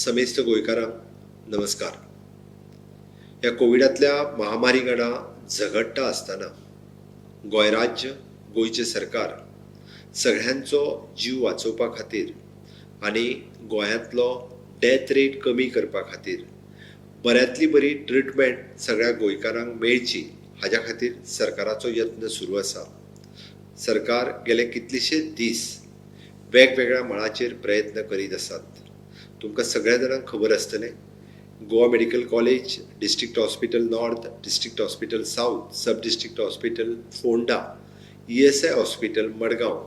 समेस्त गोंयकारांक नमस्कार. ह्या कोविडांतल्या महामारीगडा झगडटा आसतना गोंय राज्य, गोंयचें सरकार सगळ्यांचो जीव वाचोवपा खातीर आनी गोंयांतलो डेथ रेट कमी करपा खातीर बऱ्यांतली बरी ट्रिटमेंट सगळ्या गोंयकारांक मेळची हाच्या खातीर सरकाराचो यत्न सुरू आसा. सरकार गेले कितलेशेच दीस वेगवेगळ्या मळाचेर प्रयत्न करीत आसात. तुमकां सगळ्या जाणांक खबर आसतलें, Goa medical college, district hospital north, district hospital south, sub district hospital Ponda, ESI hospital Madgaon,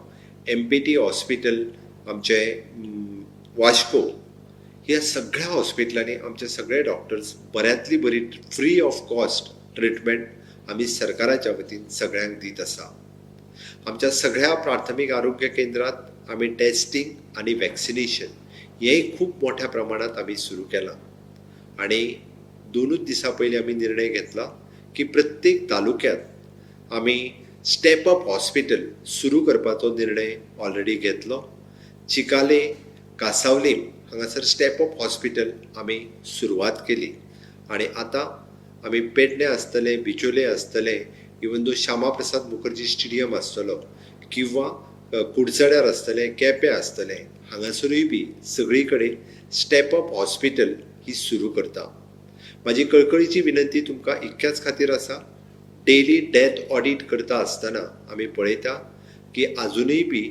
MPT hospital आमचे वास्को, ह्या सगळ्या हॉस्पिटलांनी आमचे सगळे डॉक्टर्स बऱ्यांतली बरी फ्री ऑफ कॉस्ट ट्रिटमेंट आमी सरकाराच्या वतीन सगळ्यांक दीत आसा. आमच्या सगळ्या प्राथमीक आरोग्य केंद्रांत आमी टेस्टिंग आनी वॅक्सिनेशन हेंय खूब मोठ्या प्रमाणात आमी सुरू केलां. आनी 2 दिसां पयलीं आमी निर्णय घेतला की प्रत्येक तालुक्यांत आमी स्टेप अप हॉस्पिटल सुरू करपाचो निर्णय ऑलरेडी घेतलो. चिकाले, कासावलीम हांगासर स्टेप अप हॉस्पिटल आमी सुरवात केली. आनी आतां आमी पेडणे आसतले, बिचोले आसतले, even though Shyama Prasad Mukherjee stadium आसतलो किंवा कुडचड्यार आसतले, केपें आसतले, हांगासरूय बी सगळी कडेन स्टेप अप हॉस्पिटल ही सुरू करता. म्हाजी कळकळीची विनंती तुमकां इतक्याच खातीर आसा, डेली डेथ ऑडिट करता आसतना आमी पळयता की आजुनूय बी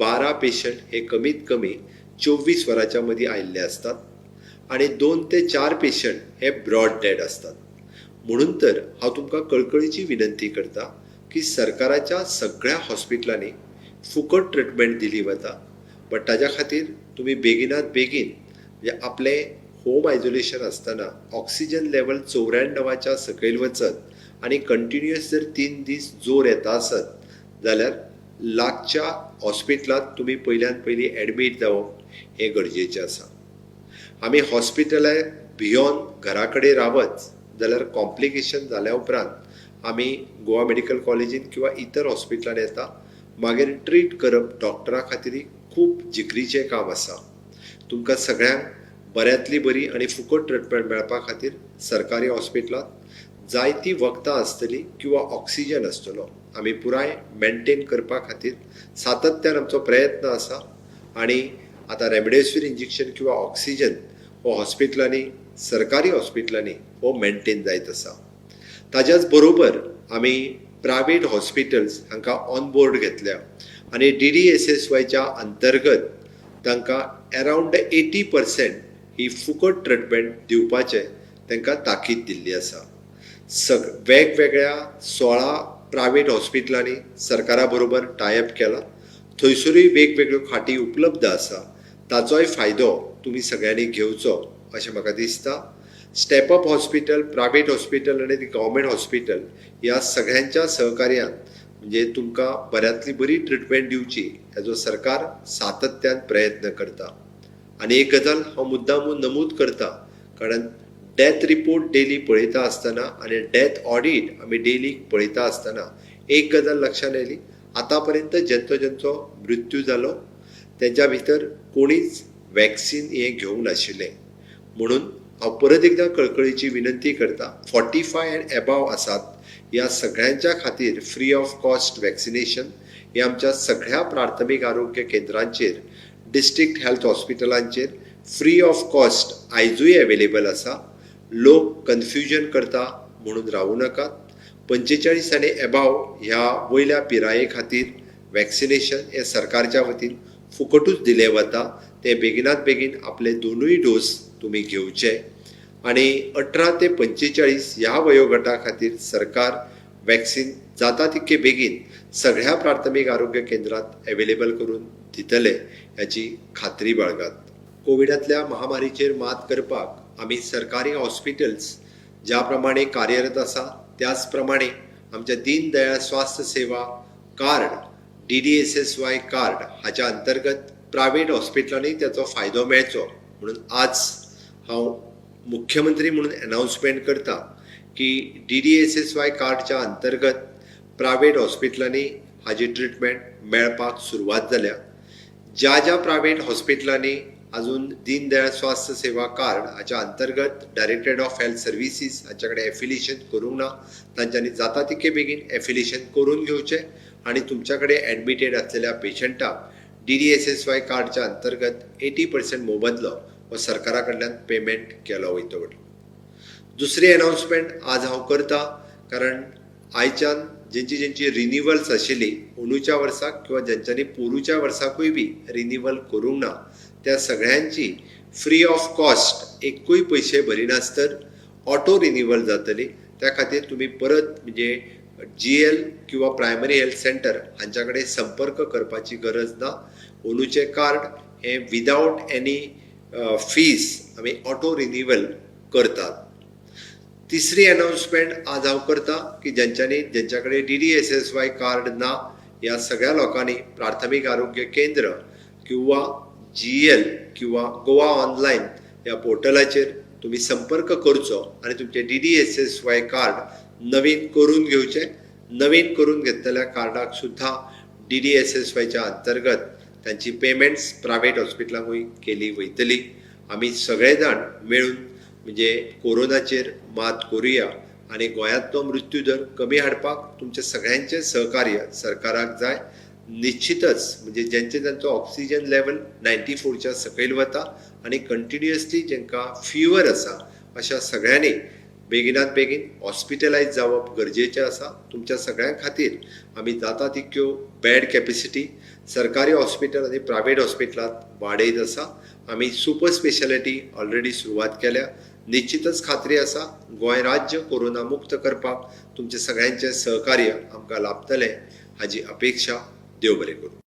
12 पेशंट हे कमीत कमी 24 वरांच्या मदीं आयिल्ले असतात आनी 2 ते 4 पेशंट हे ब्रॉड डेड असतात. म्हणून तर हांव तुमकां कळकळीची विनंती करता की सरकाराच्या सगळ्या हॉस्पिटलांनी फुकट ट्रिटमेंट दिली वता. बट ताच्या खातीर तुमी बेगिनात बेगीन म्हणजे आपले होम आयसोलेशन आसतना ऑक्सिजन लेवल 94च्या सकयल वचत आनी कंटिन्युअस जर 3 दीस जोर येता आसत जाल्यार लागच्या हॉस्पिटलांत तुमी पयल्यान पयलीं एडमीट जावप हें गरजेचें आसा. आमी हॉस्पिटलां भियोन घरा कडेन रावत जाल्यार कॉम्प्लिकेशन जाल्या उपरांत आमी गोवा मेडिकल कॉलेजीन किंवा इतर हॉस्पिटलांत येता. मागीर ट्रीट करप डॉक्टरा खातीर खूब जिकरीचें काम आसा. तुमकां सगळ्यांक बऱ्यांतली बरी आनी फुकट ट्रिटमेंट मेळपा खातीर सरकारी हॉस्पिटलांत जायतीं वखदां आसतलीं किंवा ऑक्सिजन आसतलो आमी पुराय मेनटेन करपा खातीर सातत्यान आमचो प्रयत्न आसा. आनी आतां रेमडेसिवीर इंजेक्शन किंवा ऑक्सिजन हो हॉस्पिटलांनी, सरकारी हॉस्पिटलांनी हो मेनटेन जायत आसा. ताच्याच बरोबर आमी प्रायवेट हॉस्पिटल्स हांकां ऑन बोर्ड घेतल्या आनी DDSSYच्या अंतर्गत तांकां अरावंड 80% ही फुकट ट्रिटमेंट दिवपाचें तांकां ताकीद दिल्ली आसा. वेगवेगळ्या 16 प्रायवेट हॉस्पिटलांनी सरकारा बरोबर टायअप केला. थंयसरूय वेगवेगळ्यो खाटी उपलब्ध आसा. ताचोय फायदो तुमी सगळ्यांनी घेवचो अशें म्हाका दिसता. Step up hospital, private hospital आनी गव्हर्मेंट हॉस्पिटल ह्या सगळ्यांच्या सहकार्यान म्हणजे तुमकां बऱ्यांतली बरी ट्रिटमेंट दिवची हेजो सरकार सातत्यान प्रयत्न करता. आनी एक गजाल हांव मुद्दामून नमूद करता, कारण डेथ रिपोर्ट डेली पळयता आसतना आनी डेथ ऑडिट आमी डेली पळयता आसतना एक गजाल लक्षांत येयली, आतां पर्यंत ज्यांचो मृत्यू जालो तेंच्या भितर कोणीच वॅक्सीन हें घेवंक नाशिल्लें. म्हणून हांव परत एकदां कळकळीची विनंती करता, 45 एंड एबाव आसात ह्या सगळ्यांच्या खातीर फ्री ऑफ कॉस्ट वॅक्सिनेशन हे आमच्या सगळ्या प्राथमीक आरोग्य केंद्रांचेर, डिस्ट्रिक्ट हेल्थ हॉस्पिटलांचेर फ्री ऑफ कॉस्ट आयजूय अवेलेबल आसा. लोक कन्फ्युजन करता म्हणून रावूं नाकात. 45 आनी एबाव ह्या वयल्या पिराये खातीर वॅक्सिनेशन हे सरकारच्या वतीन फुकटूच दिलें वता. ते बेगिनात बेगीन आपले 2य डोस तुमी घेवचे. आनी 18 ते 45 ह्या वयोगटा खातीर सरकार वॅक्सीन जाता तितके बेगीन सगळ्या प्राथमीक आरोग्य केंद्रांत अवेलेबल करून दितले हाची खात्री बाळगात. कोविडांतल्या महामारीचेर मात करपाक आमी सरकारी हॉस्पिटल्स ज्या प्रमाणे कार्यरत आसा त्याच प्रमाणे आमच्या दीन दयाळ स्वास्थ्य सेवा कार्ड, DDSSY कार्ड हाच्या अंतर्गत प्रायवेट हॉस्पिटलांनी त्याचो फायदो मेळचो म्हणून आज हांव मुख्यमंत्री म्हणून अनाउन्समेंट करता की DDSSY कार्डच्या अंतर्गत प्रायवेट हॉस्पिटलांनी हाजी ट्रिटमेंट मेळपाक सुरवात जाल्या. ज्या प्रायवेट हॉस्पिटलांनी अजून दीनदयाळ स्वास्थ्य सेवा कार्ड हाच्या अंतर्गत डायरेक्टरेट ऑफ हेल्थ सर्विसीस हांच्याकडे एफिलिएशन करूंक ना. तांच्यांनी जाता तितके बेगीन एफिलिएशन करून घेवचें आणि तुमच्याकडे ॲडमिटेड असलेल्या पेशंटाक DDSSY कार्डच्या अंतर्गत 80% मोबदलो हो सरकारा कडल्यान पेमेंट केलो वयतलो. दुसरी अनाउन्समेंट आज हांव करता, कारण आयच्यान जेंची रिन्युवल्स आशिल्ली अंदूच्या वर्साक किंवा जेंच्यांनी पोरूच्या वर्साकूय बी रिन्युवल करूंक ना त्या सगळ्यांची फ्री ऑफ कॉस्ट एकूय पयशे भरिनासतर ऑटो रिन्युवल जातली. त्या खातीर तुम्ही परत म्हणजे GL किंवा प्रायमरी हेल्थ सेंटर हांच्या कडेन संपर्क करपाची गरज ना. अंदूचे कार्ड हे विदाउट एनी फीज आमी ऑटो रिन्युवल करतात. तिसरी अनाउन्समेंट आज हांव करता की जेंच्या कडेन DDSSY कार्ड ना ह्या सगळ्या लोकांनी प्राथमीक आरोग्य केंद्र किंवा GL किंवा गोवा ऑनलायन ह्या पोर्टलाचेर तुम्ही संपर्क करचो आणि तुमचे DDSSY कार्ड नवीन करून घेवचें. नवीन करून घेतलेल्या कार्डाक सुद्धा DDSSYच्या अंतर्गत त्यांची पेमेंट्स प्रायव्हेट हॉस्पिटलांकूय केली वयतली. आमी सगळे जाण मेळून म्हणजे कोरोनाचेर मात करुया आणि गोंयांतलो मृत्यू दर कमी हाडपाक तुमचे सगळ्यांचे सहकार्य सरकाराक जाय. निश्चितच म्हणजे ज्यांचो ऑक्सिजन लेवल 94च्या सकयल वता आणि कंटिन्युअसली जेंकां फिवर आसा अशा सगळ्यांनी बेगिनात बेगीन हॉस्पिटलायज जावप गरजेचें आसा. तुमच्या सगळ्यां खातीर आमी जाता तितक्यो बेड कॅपेसिटी सरकारी हॉस्पिटल आनी प्रायव्हेट हॉस्पिटलांत वाडयत आसा. आमी सुपर स्पेशालिटी ऑलरेडी सुरवात केल्या. निश्चितच खात्री आसा गोंय राज्य कोरोना मुक्त करपाक तुमचे सगळ्यांचे सहकार्य आमकां लाभतलें हाची अपेक्षा. देव बरें करूं.